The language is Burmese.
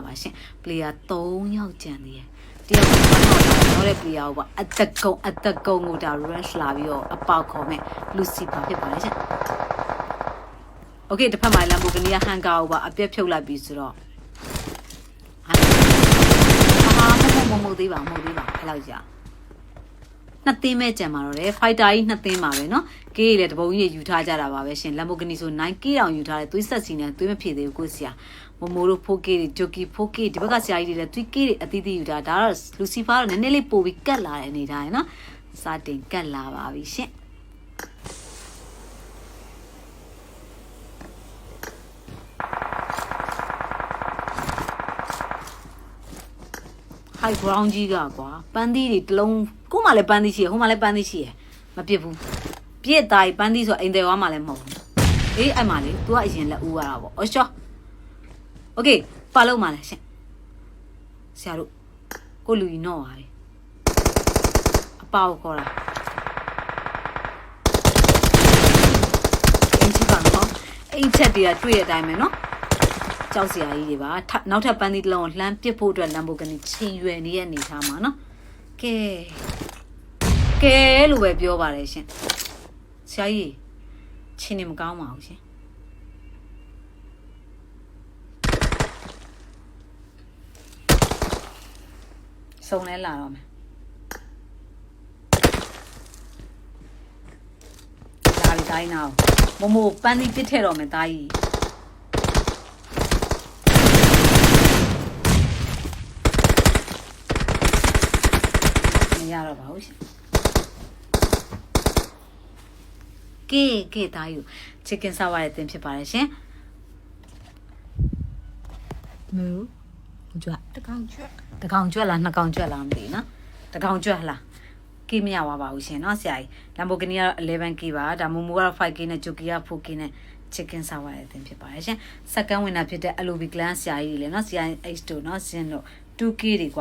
ပါရှင် player 3ယောက်ကျန်သေးတယ်တယောက်ကတော့တဲ့ player ကိုပါအသက်ကုန်းကိုဒါ rush လာပြီးတော့အပေါက်ခေါ်မဲ့ Lucifer ဖြစ်ပါတယ်ရှင် Okay တစ်ဖက်မှာ Lamborghini က Hangar ကိုပါအပြက်ဖြုတ်လိုက်ပြီဆိုတော့မဟုတ်သေးပါအဲ့လောက်ကြာနှစ်သင်းမဲ့ကြံမှာတော့လေ fighter ကြီးနှစ်သင်းပါပဲเนาะကေးလေတပုံကြီးယူထားကြတာပါပဲရှင် Lamborghini ဆို9 k တောင်ယူထားတယ်သွေးဆက်စီနဲ့သွေးမဖြည့်သေးဘူးကိုဆရာမမိုးတို့ 4K တွေ Jockey 4K ဒီဘက်ကဆရာကြီးတွေလည်းသွေး K တွေအသီးသီးယူထားဒါတော့ Lucifer ကနည်းနည်းလေးပို့ပြီးကတ်လာတဲ့အနေထားရယ်เนาะစတင်ကတ်လာပါပြီရှင်high ground ကြီးကကွာပန်းသီးတွေတလုံးကိုမှလည်းပန်းသီးရှိရဟိုမှလည်းပန်းသီးရှိရမပြစ်ဘူးပြစ်သားကြီးပန်းသီးဆိုအိမ်တယ်ဝါမှလည်းမဟုတ်ဘူးအေးအဲ့မှလေ तू ကအရင်လက်ဦးရတာပေါ့အော်ရှော Okay ပါလုံးမှလည်းရှင်ဆရာတို့ကိုလူကြီးနော်ပါလေအပေါက်ခေါ်တာအင်းချပါနော်အိမ်ချက်တွေကတွေ့တဲ့အတိုင်းပဲနော်ကြောက်စရာကြီးတွေပါနောက်ထပ်ပန်းသီးတစ်လုံးလှမ်းပစ်ဖို့အတွက် Lamborghini ချိန်ရွယ်နေတဲ့အနေထားမှာနော်ကဲလို့ပဲပြောပါတယ်ရှင်ဆရာကြီးချိန်နေမကောင်းပါဘူးရှင်စုံလဲလာတော့မယ်ဒါပြီးတိုင်းနာမမိုပန်းသီးပစ်ထည့်တော့မယ်တာကြီးရတော့ပါဘူးရှင်ကဲသားယူ chicken sour ရဲ့တင်ဖြစ်ပါတယ်ရှင်မလို့ကြွတကောင်ကြွလားနှစ်ကောင်ကြွလားမသိနော်တကောင်ကြွလားကေးမရပါဘူးရှင်နော်ဆရာကြီး Lamborghini ကတော့ 11k ပါဒါမူကတော့ 5k နဲ့ Jockey က 4k နဲ့ chicken sour ရဲ့တင်ဖြစ်ပါတယ်ရှင် second winner ဖြစ်တဲ့ Alobi clan ဆရာကြီးတွေလည်းနော် CIH တို့နော် Zin တို့ 2k တွေကွာ